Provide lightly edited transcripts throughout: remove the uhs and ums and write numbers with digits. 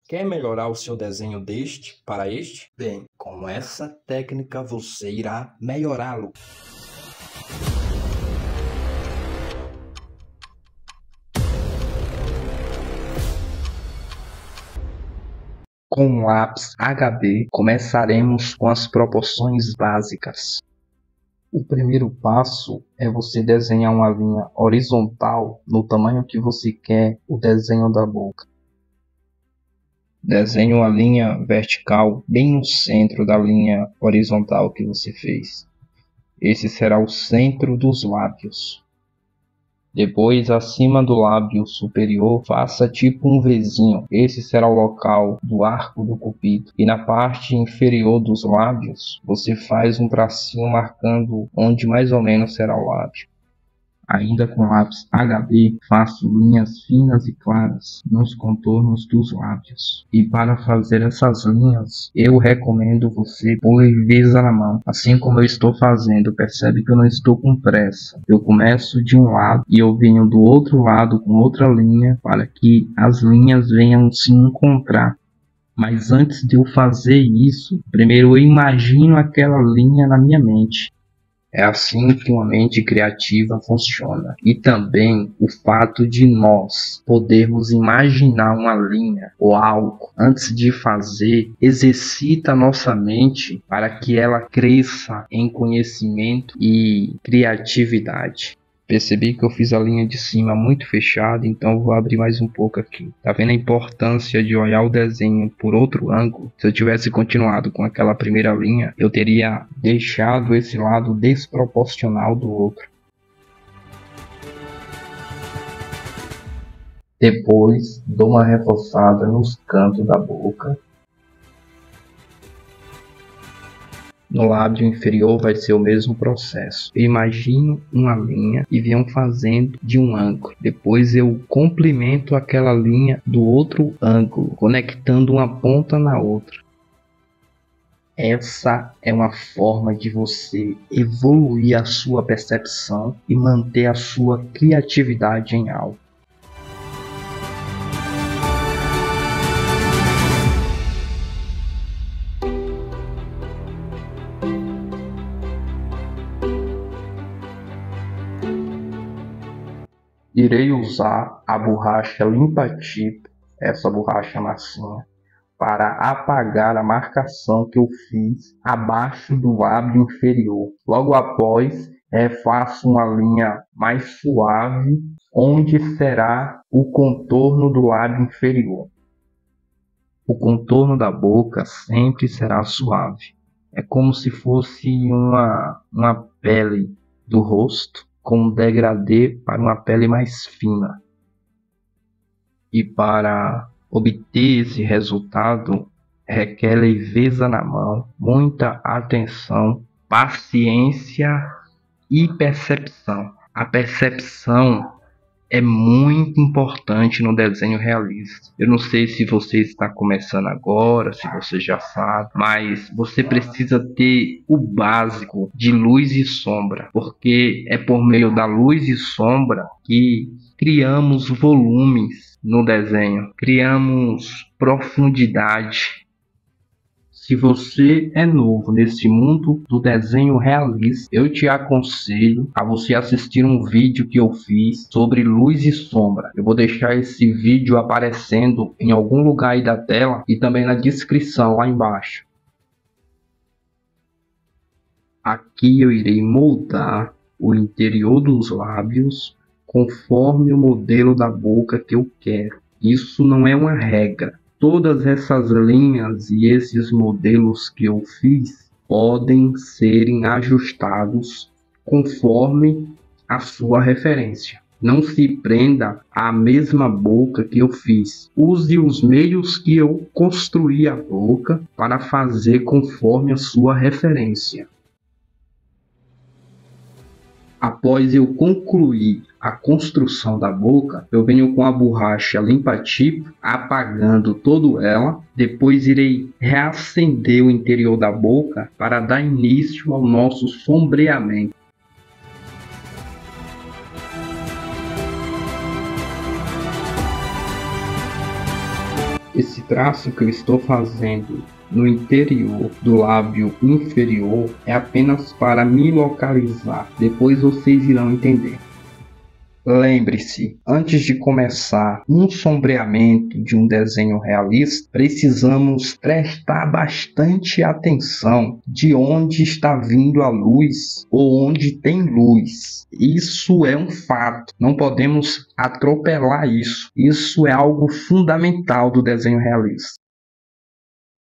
Quer melhorar o seu desenho deste para este? Bem, com essa técnica você irá melhorá-lo. Com o lápis HB, começaremos com as proporções básicas. O primeiro passo é você desenhar uma linha horizontal no tamanho que você quer o desenho da boca. Desenhe uma linha vertical bem no centro da linha horizontal que você fez. Esse será o centro dos lábios. Depois, acima do lábio superior, faça tipo um Vzinho. Esse será o local do arco do cupido. E na parte inferior dos lábios, você faz um tracinho marcando onde mais ou menos será o lábio. Ainda com lápis HB, faço linhas finas e claras nos contornos dos lábios. E para fazer essas linhas, eu recomendo você pôr leveza na mão. Assim como eu estou fazendo, percebe que eu não estou com pressa. Eu começo de um lado e eu venho do outro lado com outra linha para que as linhas venham se encontrar. Mas antes de eu fazer isso, primeiro eu imagino aquela linha na minha mente. É assim que uma mente criativa funciona. E também o fato de nós podermos imaginar uma linha ou algo antes de fazer exercita a nossa mente para que ela cresça em conhecimento e criatividade. Percebi que eu fiz a linha de cima muito fechada, então eu vou abrir mais um pouco aqui. Tá vendo a importância de olhar o desenho por outro ângulo? Se eu tivesse continuado com aquela primeira linha, eu teria deixado esse lado desproporcional do outro. Depois, dou uma reforçada nos cantos da boca. No lábio inferior vai ser o mesmo processo. Eu imagino uma linha e venho fazendo de um ângulo. Depois eu complemento aquela linha do outro ângulo, conectando uma ponta na outra. Essa é uma forma de você evoluir a sua percepção e manter a sua criatividade em algo. Irei usar a borracha limpa-tipo, essa borracha massinha, para apagar a marcação que eu fiz abaixo do lábio inferior. Logo após, faço uma linha mais suave, onde será o contorno do lábio inferior. O contorno da boca sempre será suave. É como se fosse uma pele do rosto, com um degradê para uma pele mais fina. E para obter esse resultado, requer leveza na mão, muita atenção, paciência e percepção. A percepção é muito importante no desenho realista. Eu não sei se você está começando agora, se você já sabe, mas você precisa ter o básico de luz e sombra, porque é por meio da luz e sombra que criamos volumes no desenho, criamos profundidade. Se você é novo nesse mundo do desenho realista, eu te aconselho a você assistir um vídeo que eu fiz sobre luz e sombra. Eu vou deixar esse vídeo aparecendo em algum lugar aí da tela e também na descrição lá embaixo. Aqui eu irei moldar o interior dos lábios conforme o modelo da boca que eu quero. Isso não é uma regra. Todas essas linhas e esses modelos que eu fiz podem serem ajustados conforme a sua referência. Não se prenda à mesma boca que eu fiz. Use os meios que eu construí a boca para fazer conforme a sua referência. Após eu concluir a construção da boca, eu venho com a borracha limpa-tipo, apagando toda ela. Depois irei reacender o interior da boca para dar início ao nosso sombreamento. Esse traço que eu estou fazendo no interior do lábio inferior é apenas para me localizar. Depois vocês irão entender. Lembre-se, antes de começar um sombreamento de um desenho realista, precisamos prestar bastante atenção de onde está vindo a luz ou onde tem luz. Isso é um fato, não podemos atropelar isso. Isso é algo fundamental do desenho realista.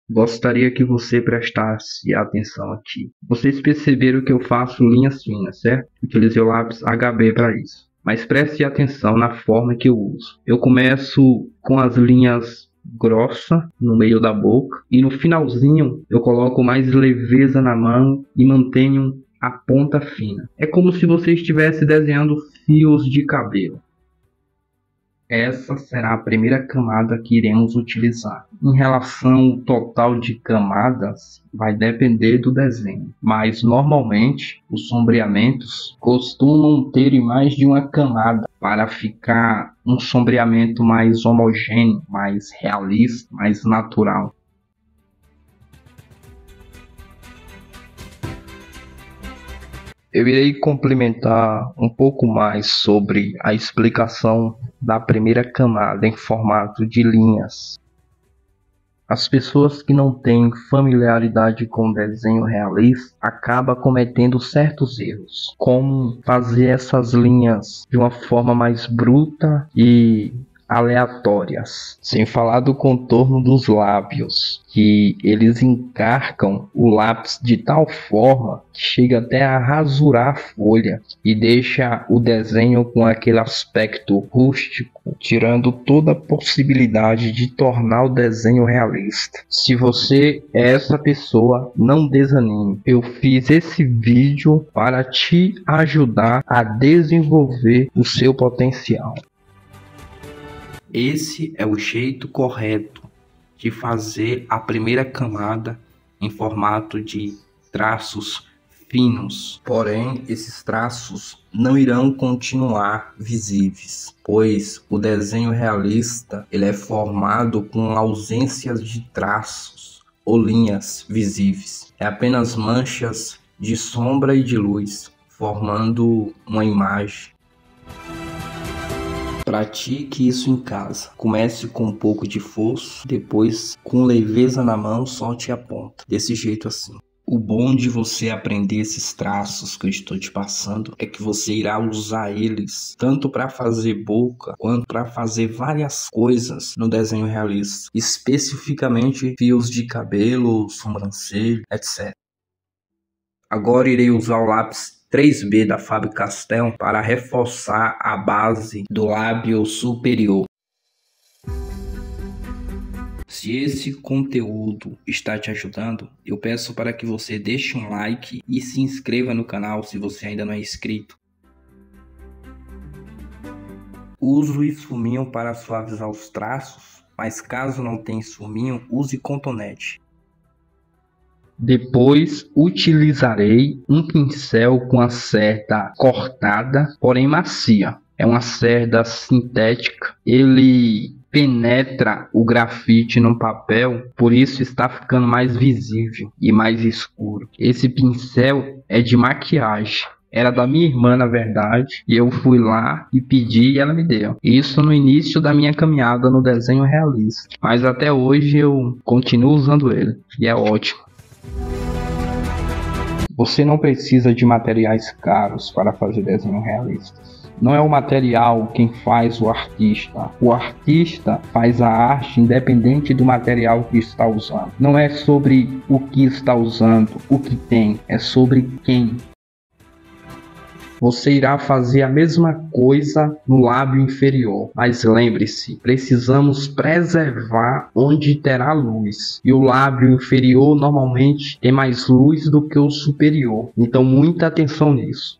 Gostaria que você prestasse atenção aqui. Vocês perceberam que eu faço linhas finas, certo? Utilizei o lápis HB para isso. Mas preste atenção na forma que eu uso. Eu começo com as linhas grossas no meio da boca e no finalzinho eu coloco mais leveza na mão e mantenho a ponta fina. É como se você estivesse desenhando fios de cabelo. Essa será a primeira camada que iremos utilizar. Em relação ao total de camadas, vai depender do desenho, mas normalmente os sombreamentos costumam ter mais de uma camada para ficar um sombreamento mais homogêneo, mais realista, mais natural. Eu irei complementar um pouco mais sobre a explicação da primeira camada em formato de linhas. As pessoas que não têm familiaridade com o desenho realista acabam cometendo certos erros, como fazer essas linhas de uma forma mais bruta e aleatórias, sem falar do contorno dos lábios, que eles encarcam o lápis de tal forma que chega até a rasurar a folha e deixa o desenho com aquele aspecto rústico, tirando toda a possibilidade de tornar o desenho realista. Se você é essa pessoa, não desanime. Eu fiz esse vídeo para te ajudar a desenvolver o seu potencial. Esse é o jeito correto de fazer a primeira camada em formato de traços finos. Porém, esses traços não irão continuar visíveis, pois o desenho realista ele é formado com ausências de traços ou linhas visíveis. É apenas manchas de sombra e de luz, formando uma imagem. Pratique isso em casa. Comece com um pouco de força, depois com leveza na mão, solte a ponta. Desse jeito assim. O bom de você aprender esses traços que eu estou te passando é que você irá usar eles tanto para fazer boca quanto para fazer várias coisas no desenho realista, especificamente fios de cabelo, sobrancelha, etc. Agora irei usar o lápis 3B da Faber-Castell para reforçar a base do lábio superior. Se esse conteúdo está te ajudando, eu peço para que você deixe um like e se inscreva no canal se você ainda não é inscrito. Uso o esfuminho para suavizar os traços, mas caso não tenha esfuminho, use cotonete. Depois utilizarei um pincel com a cerda cortada, porém macia. É uma cerda sintética. Ele penetra o grafite no papel, por isso está ficando mais visível e mais escuro. Esse pincel é de maquiagem. Era da minha irmã, na verdade, e eu fui lá e pedi e ela me deu. Isso no início da minha caminhada no desenho realista. Mas até hoje eu continuo usando ele e é ótimo. Você não precisa de materiais caros para fazer desenhos realistas. Não é o material quem faz o artista. O artista faz a arte independente do material que está usando. Não é sobre o que está usando, o que tem, é sobre quem. Você irá fazer a mesma coisa no lábio inferior, mas lembre-se, precisamos preservar onde terá luz, e o lábio inferior normalmente tem mais luz do que o superior, então muita atenção nisso.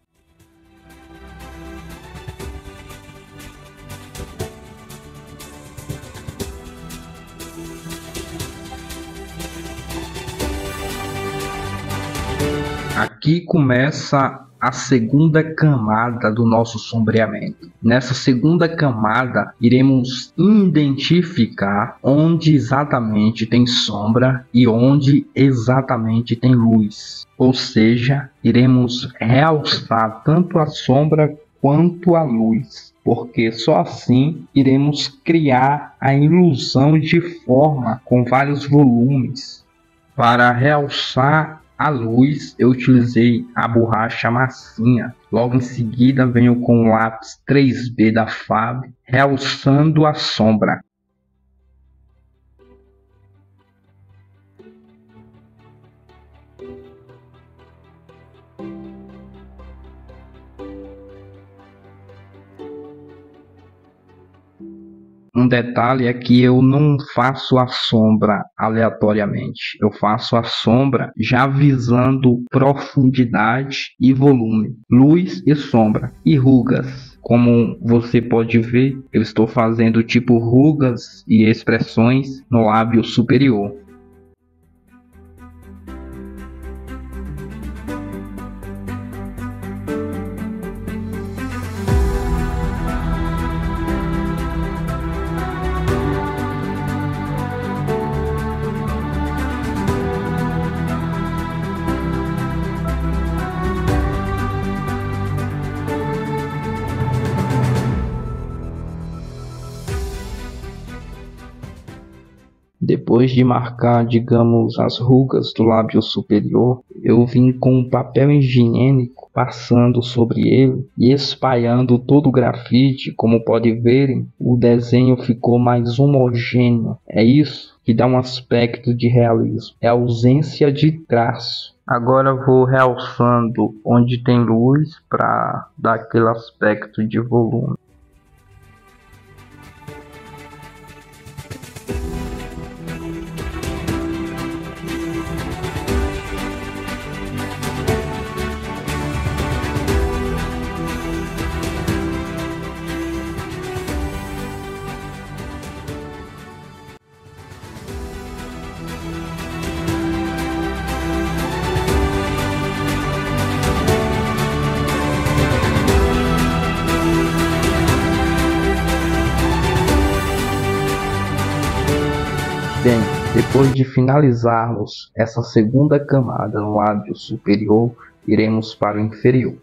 Aqui começa a segunda camada do nosso sombreamento. Nessa segunda camada, iremos identificar onde exatamente tem sombra e onde exatamente tem luz. Ou seja, iremos realçar tanto a sombra quanto a luz, porque só assim iremos criar a ilusão de forma com vários volumes. Para realçar a luz, eu utilizei a borracha massinha. Logo em seguida, venho com o lápis 3B da FAB, realçando a sombra. Um detalhe é que eu não faço a sombra aleatoriamente. Eu faço a sombra já visando profundidade e volume, luz e sombra e rugas. Como você pode ver, eu estou fazendo tipo rugas e expressões no lábio superior. Depois de marcar, digamos, as rugas do lábio superior, eu vim com um papel higiênico passando sobre ele e espalhando todo o grafite. Como pode verem, o desenho ficou mais homogêneo. É isso que dá um aspecto de realismo, é a ausência de traço. Agora vou realçando onde tem luz para dar aquele aspecto de volume. Bem, depois de finalizarmos essa segunda camada no lábio superior, iremos para o inferior.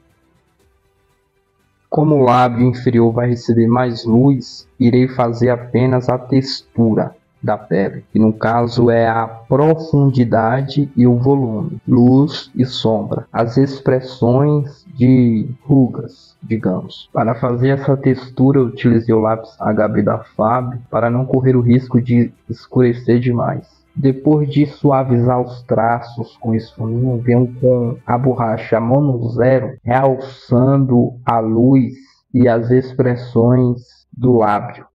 Como o lábio inferior vai receber mais luz, irei fazer apenas a textura da pele, que no caso é a profundidade e o volume, luz e sombra, as expressões de rugas, digamos. Para fazer essa textura, eu utilizei o lápis HB da FAB para não correr o risco de escurecer demais. Depois de suavizar os traços com esfuminho, venho com a borracha Mono Zero, realçando a luz e as expressões do lábio.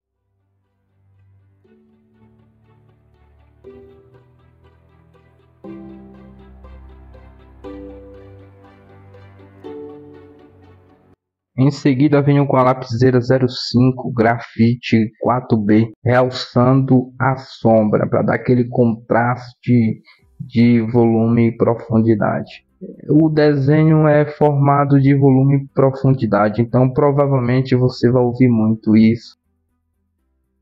Em seguida venho com a lapiseira 05 Grafite 4B, realçando a sombra para dar aquele contraste de volume e profundidade. O desenho é formado de volume e profundidade, então provavelmente você vai ouvir muito isso.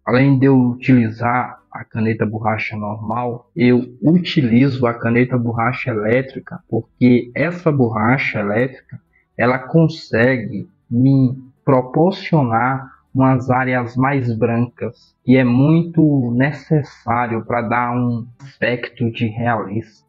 Além de eu utilizar a caneta borracha normal, eu utilizo a caneta borracha elétrica, porque essa borracha elétrica ela consegue me proporcionar umas áreas mais brancas, que é muito necessário para dar um aspecto de realismo.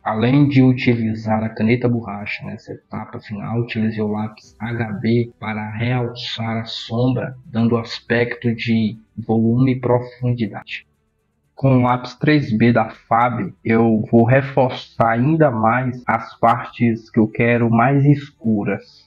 Além de utilizar a caneta borracha nessa etapa final, utilizei o lápis HB para realçar a sombra, dando aspecto de volume e profundidade. Com o lápis 3B da FAB, eu vou reforçar ainda mais as partes que eu quero mais escuras.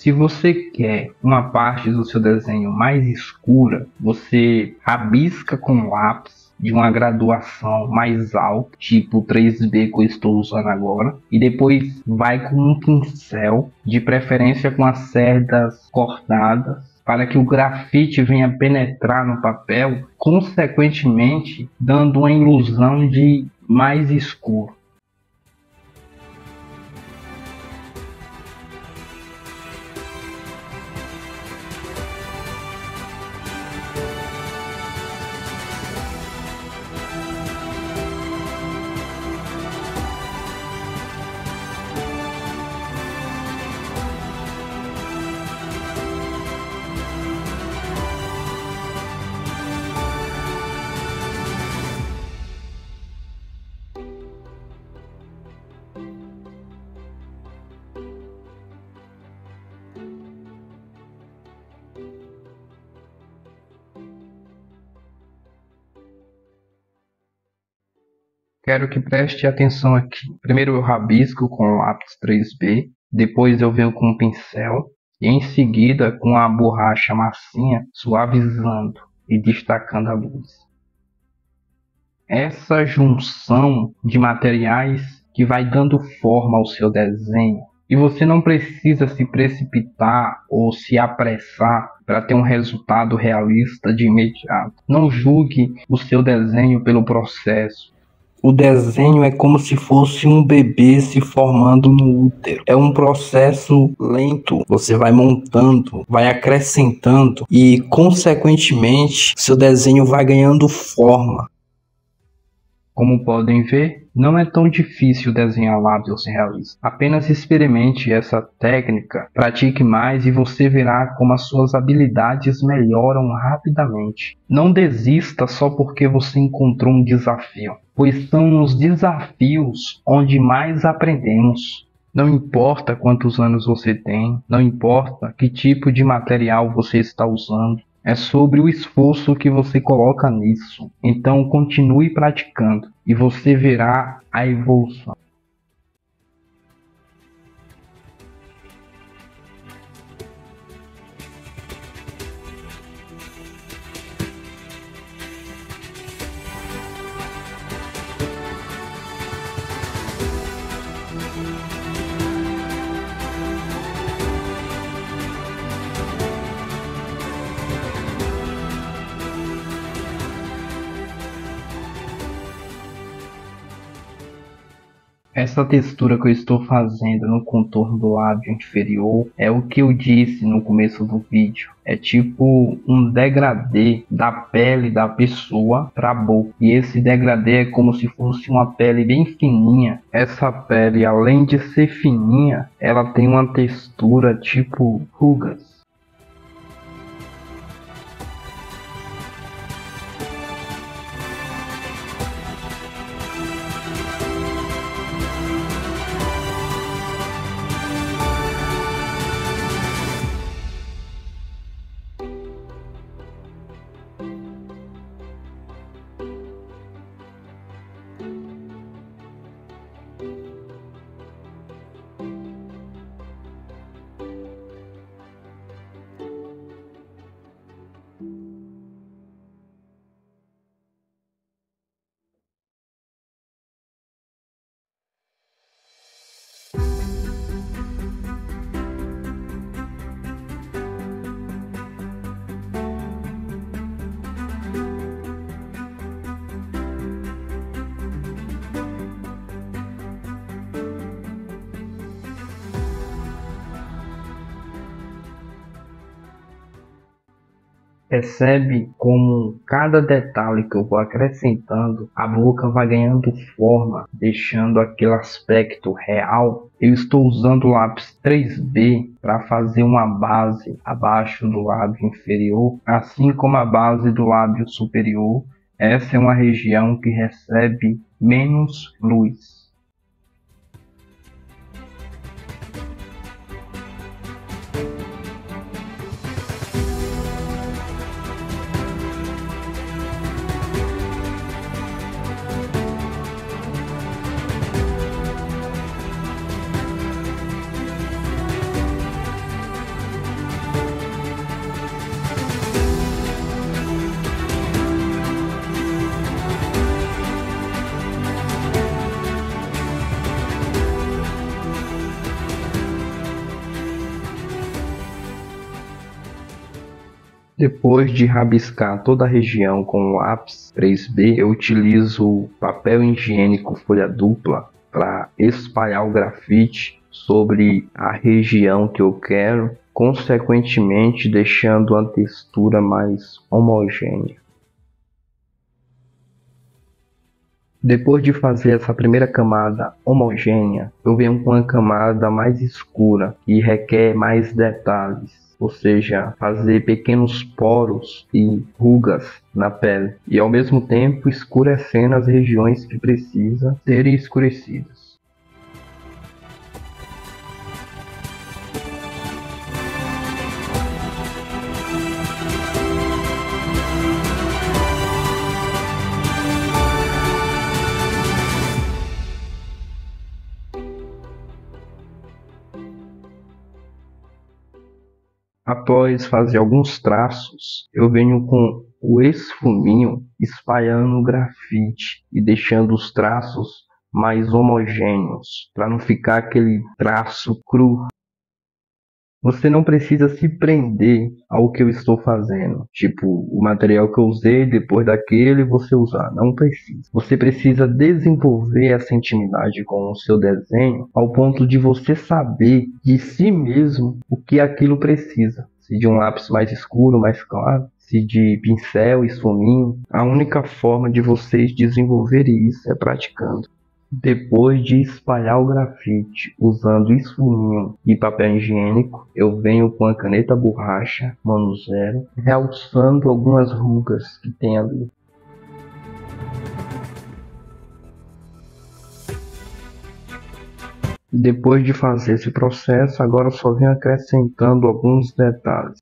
Se você quer uma parte do seu desenho mais escura, você rabisca com lápis de uma graduação mais alta, tipo 3B que eu estou usando agora, e depois vai com um pincel, de preferência com as cerdas cortadas, para que o grafite venha penetrar no papel, consequentemente dando uma ilusão de mais escuro. Quero que preste atenção aqui. Primeiro eu rabisco com o lápis 3B, depois eu venho com o pincel e em seguida com a borracha massinha suavizando e destacando a luz. Essa junção de materiais que vai dando forma ao seu desenho. E você não precisa se precipitar ou se apressar para ter um resultado realista de imediato. Não julgue o seu desenho pelo processo. O desenho é como se fosse um bebê se formando no útero. É um processo lento. Você vai montando, vai acrescentando e, consequentemente, seu desenho vai ganhando forma. Como podem ver, não é tão difícil desenhar lábios realistas. Apenas experimente essa técnica, pratique mais e você verá como as suas habilidades melhoram rapidamente. Não desista só porque você encontrou um desafio, pois são nos desafios onde mais aprendemos. Não importa quantos anos você tem, não importa que tipo de material você está usando. É sobre o esforço que você coloca nisso. Então continue praticando e você verá a evolução. Essa textura que eu estou fazendo no contorno do lábio inferior é o que eu disse no começo do vídeo. É tipo um degradê da pele da pessoa para a boca. E esse degradê é como se fosse uma pele bem fininha. Essa pele, além de ser fininha, ela tem uma textura tipo rugas. Percebe como cada detalhe que eu vou acrescentando, a boca vai ganhando forma, deixando aquele aspecto real. Eu estou usando o lápis 3B para fazer uma base abaixo do lábio inferior, assim como a base do lábio superior. Essa é uma região que recebe menos luz. Depois de rabiscar toda a região com o lápis 3B, eu utilizo papel higiênico folha dupla para espalhar o grafite sobre a região que eu quero, consequentemente deixando a textura mais homogênea. Depois de fazer essa primeira camada homogênea, eu venho com uma camada mais escura e requer mais detalhes, ou seja, fazer pequenos poros e rugas na pele e ao mesmo tempo escurecendo as regiões que precisam serem escurecidas. Após fazer alguns traços, eu venho com o esfuminho espalhando o grafite e deixando os traços mais homogêneos, para não ficar aquele traço cru. Você não precisa se prender ao que eu estou fazendo, tipo o material que eu usei depois daquele você usar, não precisa. Você precisa desenvolver essa intimidade com o seu desenho ao ponto de você saber de si mesmo o que aquilo precisa. Se de um lápis mais escuro, mais claro, se de pincel, esfuminho. A única forma de vocês desenvolverem isso é praticando. Depois de espalhar o grafite usando esfuminho e papel higiênico, eu venho com a caneta borracha mano zero, realçando algumas rugas que tem ali. Depois de fazer esse processo, agora eu só venho acrescentando alguns detalhes.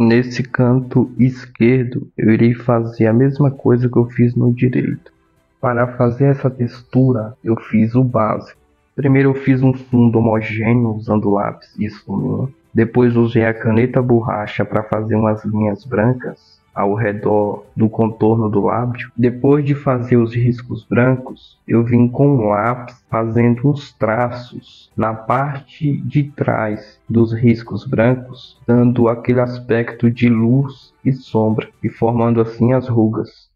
Nesse canto esquerdo, eu irei fazer a mesma coisa que eu fiz no direito. Para fazer essa textura, eu fiz o básico. Primeiro eu fiz um fundo homogêneo usando lápis e esfuminho. Depois usei a caneta borracha para fazer umas linhas brancas ao redor do contorno do lábio. Depois de fazer os riscos brancos, eu vim com o lápis fazendo uns traços na parte de trás dos riscos brancos, dando aquele aspecto de luz e sombra e formando assim as rugas.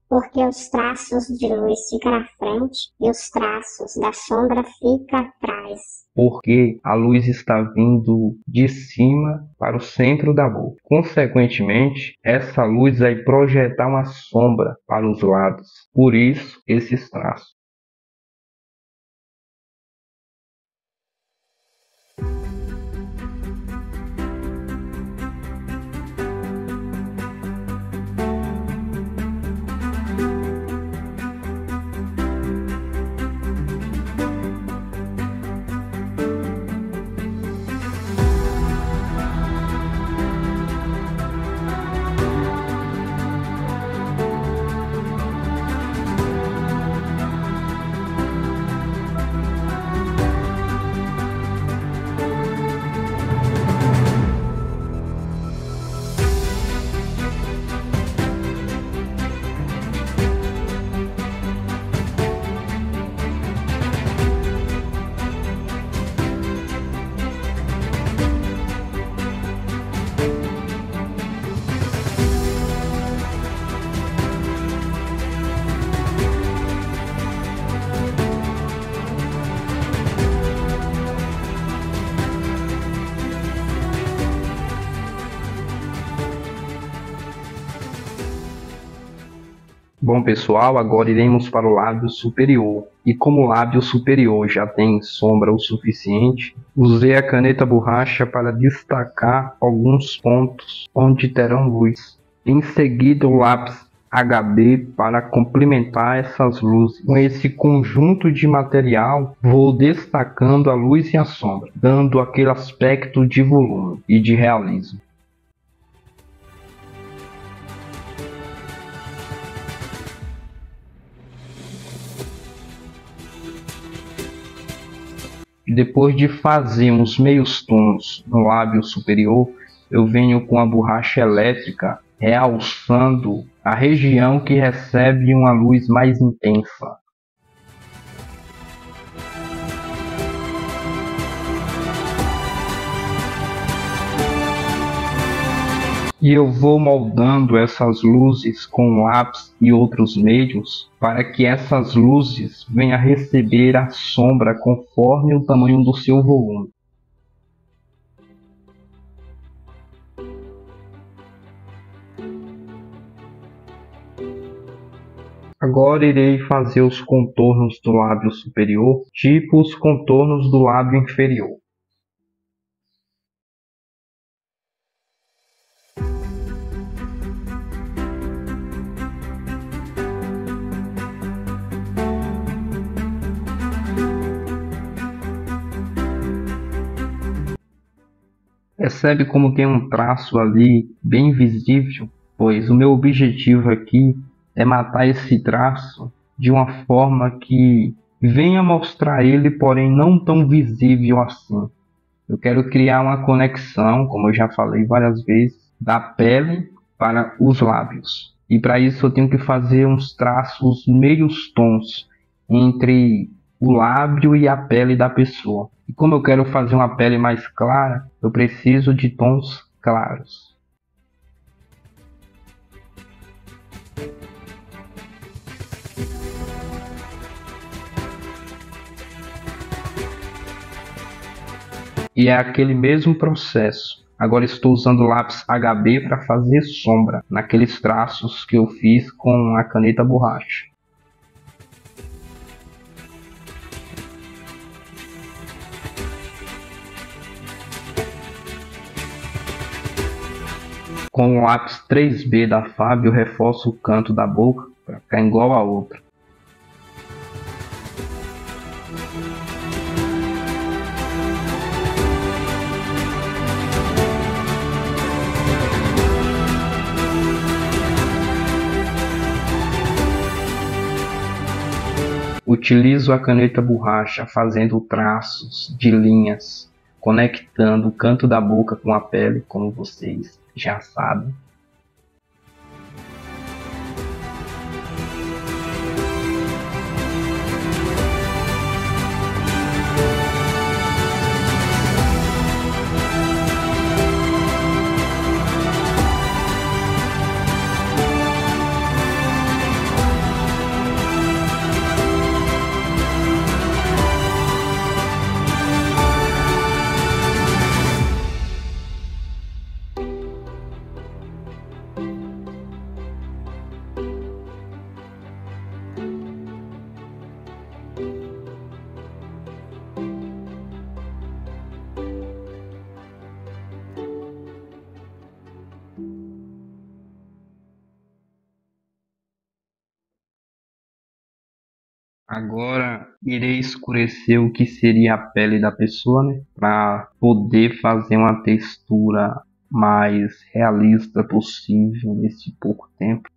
Porque os traços de luz ficam na frente e os traços da sombra ficam atrás. Porque a luz está vindo de cima para o centro da boca. Consequentemente, essa luz vai projetar uma sombra para os lados. Por isso, esses traços. Bom, pessoal, agora iremos para o lábio superior. E como o lábio superior já tem sombra o suficiente, usei a caneta borracha para destacar alguns pontos onde terão luz. Em seguida, o lápis HB para complementar essas luzes. Com esse conjunto de material, vou destacando a luz e a sombra, dando aquele aspecto de volume e de realismo. Depois de fazer uns meios tons no lábio superior, eu venho com a borracha elétrica realçando a região que recebe uma luz mais intensa. E eu vou moldando essas luzes com lápis e outros meios para que essas luzes venham a receber a sombra conforme o tamanho do seu volume. Agora irei fazer os contornos do lábio superior, tipo os contornos do lábio inferior. Percebe como tem um traço ali bem visível? Pois o meu objetivo aqui é matar esse traço de uma forma que venha mostrar ele, porém não tão visível assim. Eu quero criar uma conexão, como eu já falei várias vezes, da pele para os lábios. E para isso eu tenho que fazer uns traços meios tons entre o lábio e a pele da pessoa. E como eu quero fazer uma pele mais clara, eu preciso de tons claros. E é aquele mesmo processo. Agora estou usando o lápis HB para fazer sombra naqueles traços que eu fiz com a caneta borracha. Com o lápis 3B da Fábio, eu reforço o canto da boca para ficar igual a outra. Utilizo a caneta borracha fazendo traços de linhas, conectando o canto da boca com a pele, como vocês já sabem. Agora irei escurecer o que seria a pele da pessoa, né? Para poder fazer uma textura mais realista possível nesse pouco tempo.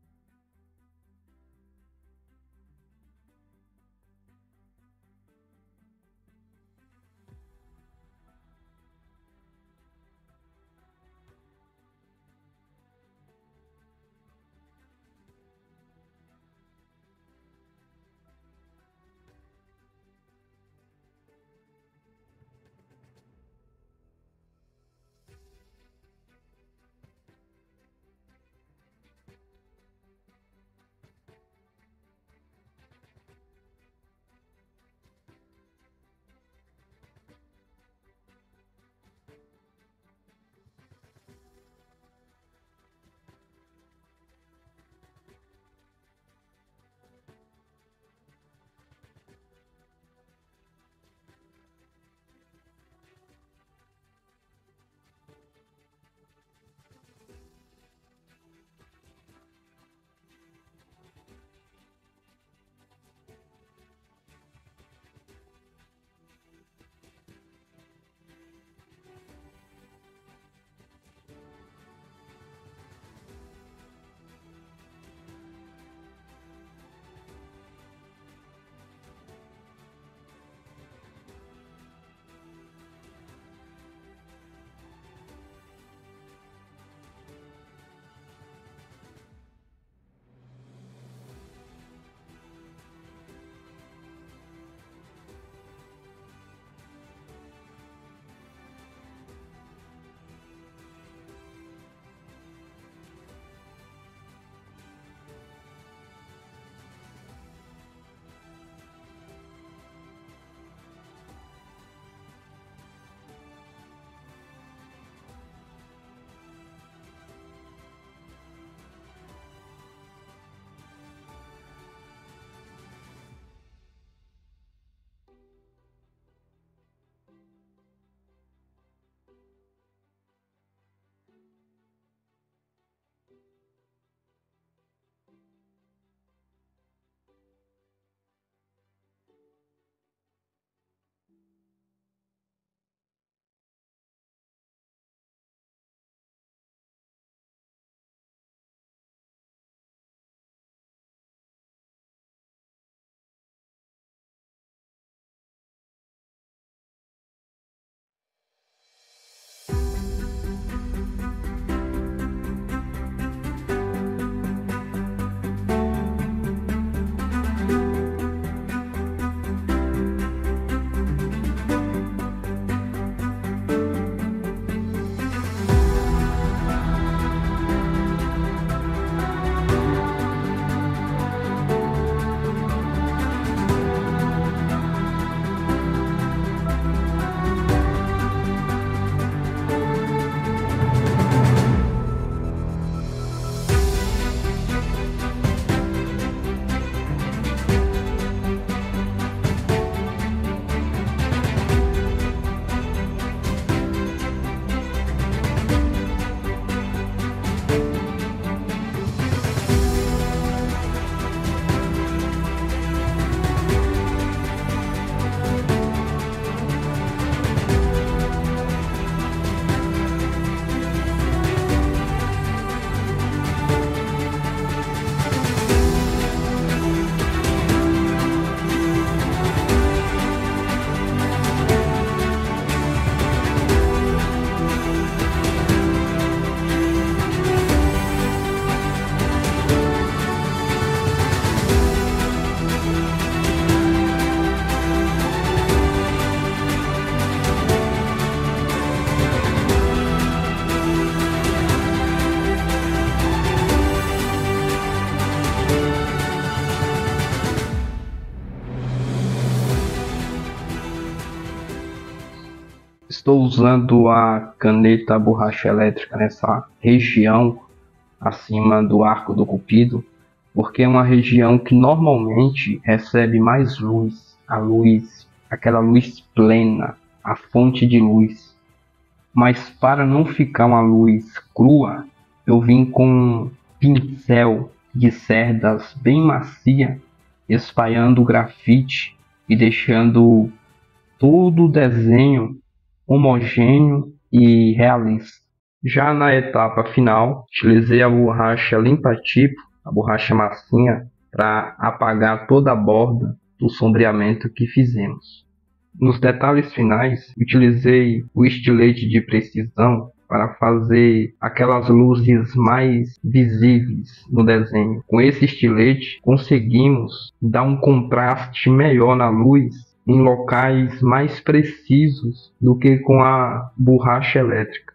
estou usando a caneta borracha elétrica nessa região acima do arco do cupido, porque é uma região que normalmente recebe mais luz, aquela luz plena, a fonte de luz. Mas para não ficar uma luz crua, eu vim com um pincel de cerdas bem macia, espalhando o grafite e deixando todo o desenho homogêneo e realista. Já na etapa final, utilizei a borracha limpa-tipo, a borracha massinha, para apagar toda a borda do sombreamento que fizemos. Nos detalhes finais, utilizei o estilete de precisão para fazer aquelas luzes mais visíveis no desenho. Com esse estilete, conseguimos dar um contraste melhor na luz em locais mais precisos do que com a borracha elétrica.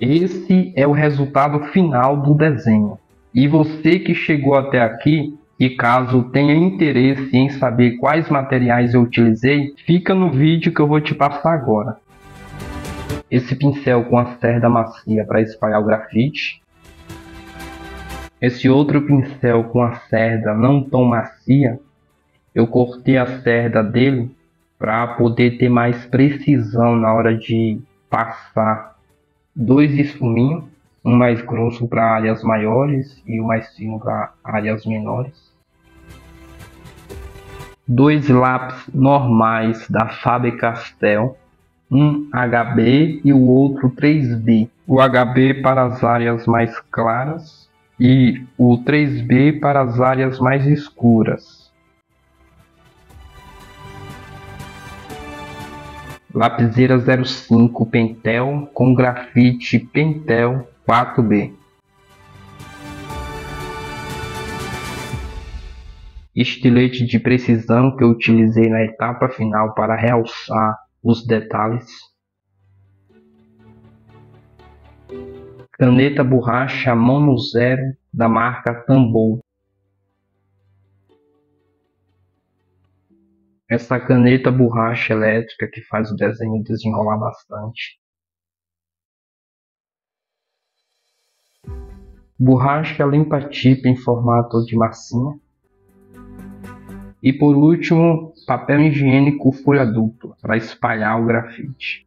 Esse é o resultado final do desenho. E você que chegou até aqui, e caso tenha interesse em saber quais materiais eu utilizei, fica no vídeo que eu vou te passar agora. Esse pincel com a cerda macia para espalhar o grafite. Esse outro pincel com a cerda não tão macia, eu cortei a cerda dele para poder ter mais precisão na hora de passar. Dois esfuminhos, um mais grosso para áreas maiores e o mais fino para áreas menores. Dois lápis normais da Faber-Castell, um HB e o outro 3B. O HB para as áreas mais claras e o 3B para as áreas mais escuras. Lapiseira 05 Pentel com grafite Pentel 4B. Estilete de precisão que eu utilizei na etapa final para realçar os detalhes. Caneta borracha Mono Zero da marca Tambor. Essa caneta borracha elétrica que faz o desenho desenrolar bastante. Borracha limpa-tipo em formato de massinha. E por último, papel higiênico folha dupla para espalhar o grafite.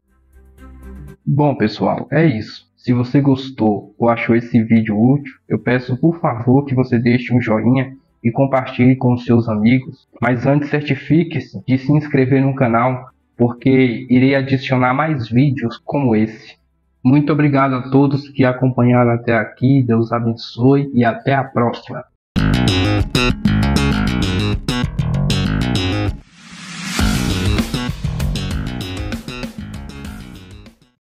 Bom pessoal, é isso. Se você gostou ou achou esse vídeo útil, eu peço por favor que você deixe um joinha e compartilhe com seus amigos, mas antes certifique-se de se inscrever no canal, porque irei adicionar mais vídeos como esse. Muito obrigado a todos que acompanharam até aqui, Deus abençoe e até a próxima.